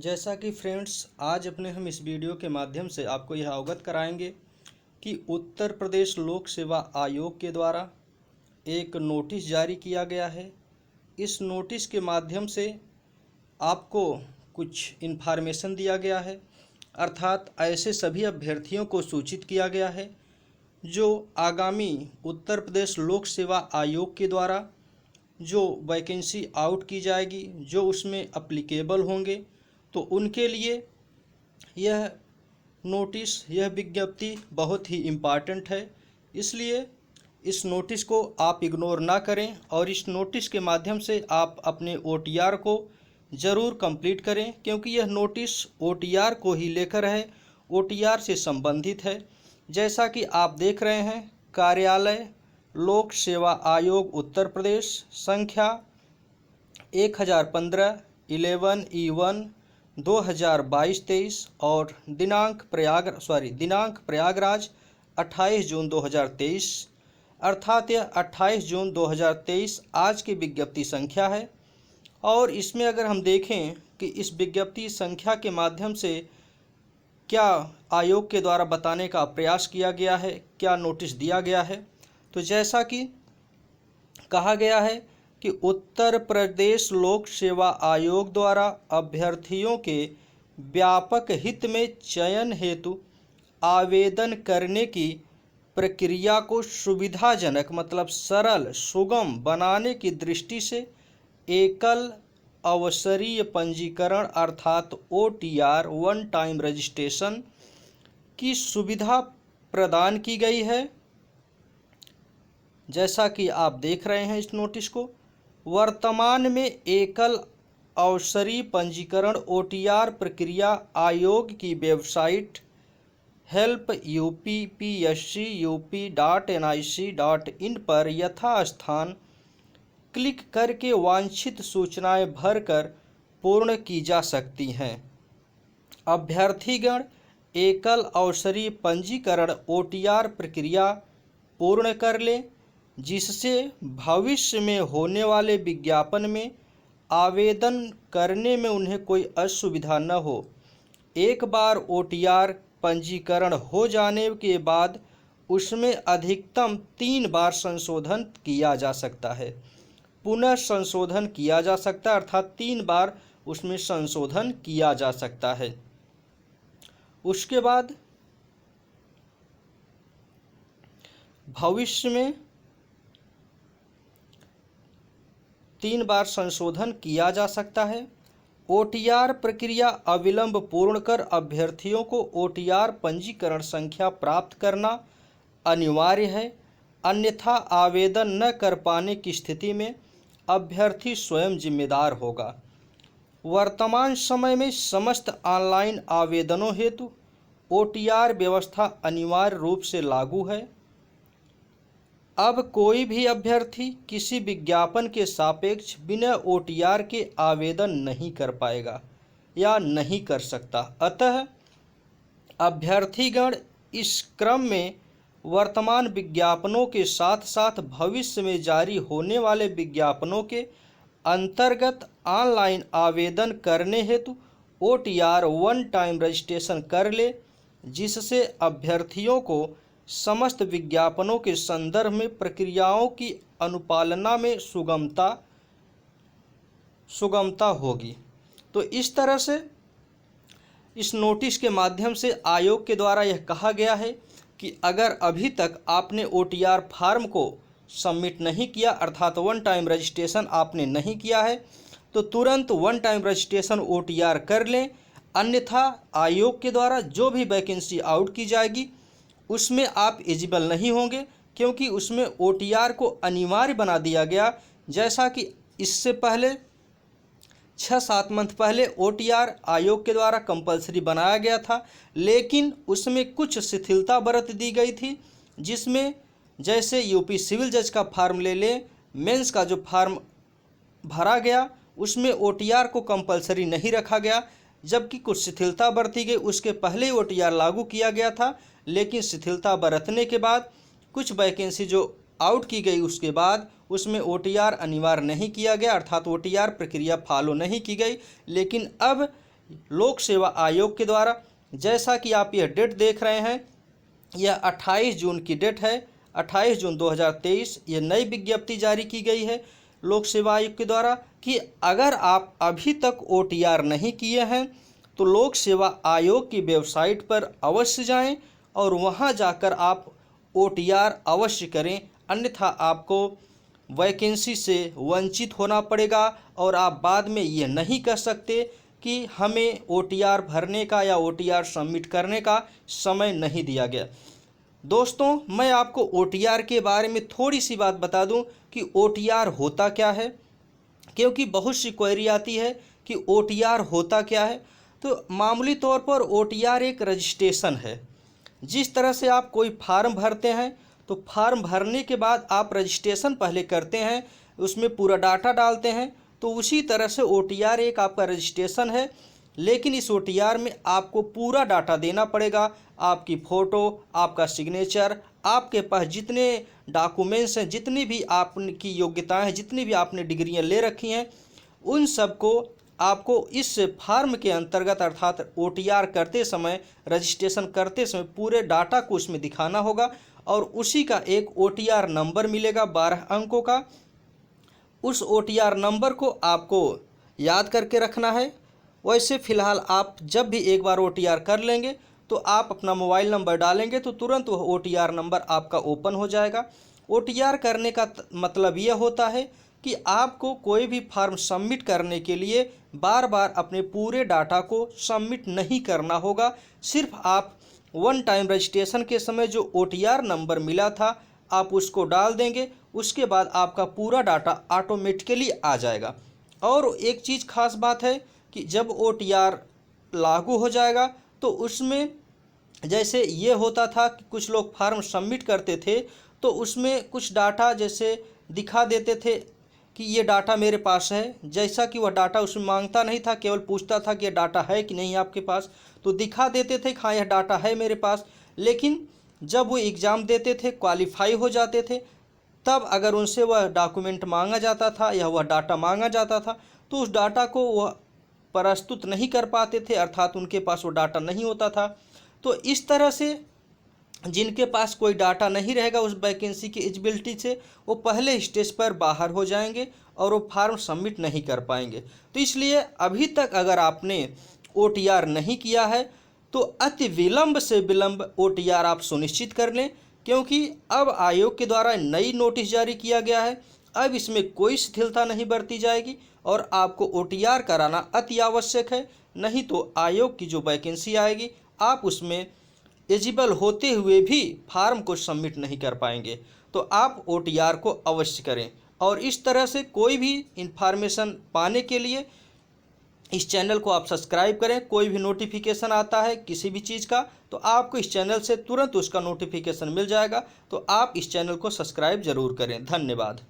जैसा कि फ्रेंड्स आज अपने हम इस वीडियो के माध्यम से आपको यह अवगत कराएंगे कि उत्तर प्रदेश लोक सेवा आयोग के द्वारा एक नोटिस जारी किया गया है। इस नोटिस के माध्यम से आपको कुछ इन्फॉर्मेशन दिया गया है, अर्थात ऐसे सभी अभ्यर्थियों को सूचित किया गया है जो आगामी उत्तर प्रदेश लोक सेवा आयोग के द्वारा जो वैकेंसी आउट की जाएगी, जो उसमें अप्लीकेबल होंगे, तो उनके लिए यह नोटिस, यह विज्ञप्ति बहुत ही इम्पॉर्टेंट है। इसलिए इस नोटिस को आप इग्नोर ना करें और इस नोटिस के माध्यम से आप अपने OTR को ज़रूर कंप्लीट करें, क्योंकि यह नोटिस OTR को ही लेकर है, OTR से संबंधित है। जैसा कि आप देख रहे हैं, कार्यालय लोक सेवा आयोग उत्तर प्रदेश, संख्या 1015 11/E1 2022-23 और दिनांक प्रयागराज 28 जून 2023, अर्थात यह 28 जून 2023 आज की विज्ञप्ति संख्या है। और इसमें अगर हम देखें कि इस विज्ञप्ति संख्या के माध्यम से क्या आयोग के द्वारा बताने का प्रयास किया गया है, क्या नोटिस दिया गया है, तो जैसा कि कहा गया है कि उत्तर प्रदेश लोक सेवा आयोग द्वारा अभ्यर्थियों के व्यापक हित में चयन हेतु आवेदन करने की प्रक्रिया को सुविधाजनक मतलब सरल सुगम बनाने की दृष्टि से एकल अवसरीय पंजीकरण अर्थात OTR वन टाइम रजिस्ट्रेशन की सुविधा प्रदान की गई है। जैसा कि आप देख रहे हैं इस नोटिस को, वर्तमान में एकल अवसरी पंजीकरण OTR प्रक्रिया आयोग की वेबसाइट help.uppsc.up.nic.in पर यथास्थान क्लिक करके वांछित सूचनाएं भरकर पूर्ण की जा सकती हैं। अभ्यर्थीगण एकल अवसरी पंजीकरण OTR प्रक्रिया पूर्ण कर लें, जिससे भविष्य में होने वाले विज्ञापन में आवेदन करने में उन्हें कोई असुविधा न हो। एक बार OTR पंजीकरण हो जाने के बाद उसमें अधिकतम 3 बार संशोधन किया जा सकता है, पुनः संशोधन किया जा सकता है, अर्थात 3 बार उसमें संशोधन किया जा सकता है। उसके बाद भविष्य में 3 बार संशोधन किया जा सकता है। OTR प्रक्रिया अविलंब पूर्ण कर अभ्यर्थियों को OTR पंजीकरण संख्या प्राप्त करना अनिवार्य है, अन्यथा आवेदन न कर पाने की स्थिति में अभ्यर्थी स्वयं जिम्मेदार होगा। वर्तमान समय में समस्त ऑनलाइन आवेदनों हेतु OTR व्यवस्था अनिवार्य रूप से लागू है। अब कोई भी अभ्यर्थी किसी विज्ञापन के सापेक्ष बिना OTR के आवेदन नहीं कर पाएगा या नहीं कर सकता। अतः अभ्यर्थीगण इस क्रम में वर्तमान विज्ञापनों के साथ साथ भविष्य में जारी होने वाले विज्ञापनों के अंतर्गत ऑनलाइन आवेदन करने हेतु OTR वन टाइम रजिस्ट्रेशन कर ले, जिससे अभ्यर्थियों को समस्त विज्ञापनों के संदर्भ में प्रक्रियाओं की अनुपालना में सुगमता होगी। तो इस तरह से इस नोटिस के माध्यम से आयोग के द्वारा यह कहा गया है कि अगर अभी तक आपने OTR फॉर्म को सबमिट नहीं किया, अर्थात वन टाइम रजिस्ट्रेशन आपने नहीं किया है, तो तुरंत वन टाइम रजिस्ट्रेशन OTR कर लें, अन्यथा आयोग के द्वारा जो भी वैकेंसी आउट की जाएगी उसमें आप एलिजिबल नहीं होंगे, क्योंकि उसमें OTR को अनिवार्य बना दिया गया। जैसा कि इससे पहले 6-7 मंथ पहले OTR आयोग के द्वारा कंपलसरी बनाया गया था, लेकिन उसमें कुछ शिथिलता बरत दी गई थी, जिसमें जैसे यूपी सिविल जज का फार्म ले लें, मेंस का जो फार्म भरा गया उसमें OTR को कंपलसरी नहीं रखा गया, जबकि कुछ शिथिलता बरती गई। उसके पहले ही OTR लागू किया गया था, लेकिन शिथिलता बरतने के बाद कुछ वैकेंसी जो आउट की गई उसके बाद उसमें OTR अनिवार्य नहीं किया गया, अर्थात OTR प्रक्रिया फॉलो नहीं की गई। लेकिन अब लोक सेवा आयोग के द्वारा, जैसा कि आप यह डेट देख रहे हैं, यह 28 जून की डेट है। 28 जून 2023 ये नई विज्ञप्ति जारी की गई है लोक सेवा आयोग के द्वारा कि अगर आप अभी तक OTR नहीं किए हैं तो लोक सेवा आयोग की वेबसाइट पर अवश्य जाएं और वहां जाकर आप OTR अवश्य करें, अन्यथा आपको वैकेंसी से वंचित होना पड़ेगा और आप बाद में ये नहीं कह सकते कि हमें OTR भरने का या OTR सबमिट करने का समय नहीं दिया गया। दोस्तों, मैं आपको OTR के बारे में थोड़ी सी बात बता दूं कि OTR होता क्या है, क्योंकि बहुत सी क्वेरी आती है कि OTR होता क्या है। तो मामूली तौर पर OTR एक रजिस्ट्रेशन है। जिस तरह से आप कोई फार्म भरते हैं तो फार्म भरने के बाद आप रजिस्ट्रेशन पहले करते हैं, उसमें पूरा डाटा डालते हैं, तो उसी तरह से OTR एक आपका रजिस्ट्रेशन है। लेकिन इस OTR में आपको पूरा डाटा देना पड़ेगा, आपकी फ़ोटो, आपका सिग्नेचर, आपके पास जितने डॉक्यूमेंट्स हैं, जितनी भी आपकी योग्यताएं हैं, जितनी भी आपने डिग्रियां ले रखी हैं, उन सब को आपको इस फार्म के अंतर्गत अर्थात OTR करते समय, रजिस्ट्रेशन करते समय पूरे डाटा को उसमें दिखाना होगा और उसी का एक OTR नंबर मिलेगा 12 अंकों का। उस OTR नंबर को आपको याद करके रखना है। वैसे फ़िलहाल आप जब भी एक बार OTR कर लेंगे तो आप अपना मोबाइल नंबर डालेंगे तो तुरंत वह OTR नंबर आपका ओपन हो जाएगा। OTR करने का मतलब यह होता है कि आपको कोई भी फॉर्म सबमिट करने के लिए बार बार अपने पूरे डाटा को सबमिट नहीं करना होगा। सिर्फ आप वन टाइम रजिस्ट्रेशन के समय जो OTR नंबर मिला था आप उसको डाल देंगे, उसके बाद आपका पूरा डाटा ऑटोमेटिकली आ जाएगा। और एक चीज़ खास बात है कि जब OTR लागू हो जाएगा तो उसमें जैसे ये होता था कि कुछ लोग फार्म सबमिट करते थे तो उसमें कुछ डाटा जैसे दिखा देते थे कि ये डाटा मेरे पास है, जैसा कि वह डाटा उसमें मांगता नहीं था, केवल पूछता था कि ये डाटा है कि नहीं आपके पास, तो दिखा देते थे कि हाँ यह डाटा है मेरे पास। लेकिन जब वो एग्ज़ाम देते थे, क्वालिफाई हो जाते थे, तब अगर उनसे वह डॉक्यूमेंट मांगा जाता था या वह डाटा मांगा जाता था तो उस डाटा को वह प्रस्तुत नहीं कर पाते थे, अर्थात उनके पास वो डाटा नहीं होता था। तो इस तरह से जिनके पास कोई डाटा नहीं रहेगा उस वैकेंसी की एलिजिबिलिटी से, वो पहले स्टेज पर बाहर हो जाएंगे और वो फार्म सबमिट नहीं कर पाएंगे। तो इसलिए अभी तक अगर आपने OTR नहीं किया है तो अति विलंब से विलंब OTR आप सुनिश्चित कर लें, क्योंकि अब आयोग के द्वारा नई नोटिस जारी किया गया है। अब इसमें कोई शिथिलता नहीं बरती जाएगी और आपको OTR कराना अति आवश्यक है, नहीं तो आयोग की जो वैकेंसी आएगी आप उसमें एलिजिबल होते हुए भी फार्म को सबमिट नहीं कर पाएंगे। तो आप OTR को अवश्य करें और इस तरह से कोई भी इन्फॉर्मेशन पाने के लिए इस चैनल को आप सब्सक्राइब करें। कोई भी नोटिफिकेशन आता है किसी भी चीज़ का तो आपको इस चैनल से तुरंत उसका नोटिफिकेशन मिल जाएगा। तो आप इस चैनल को सब्सक्राइब ज़रूर करें। धन्यवाद।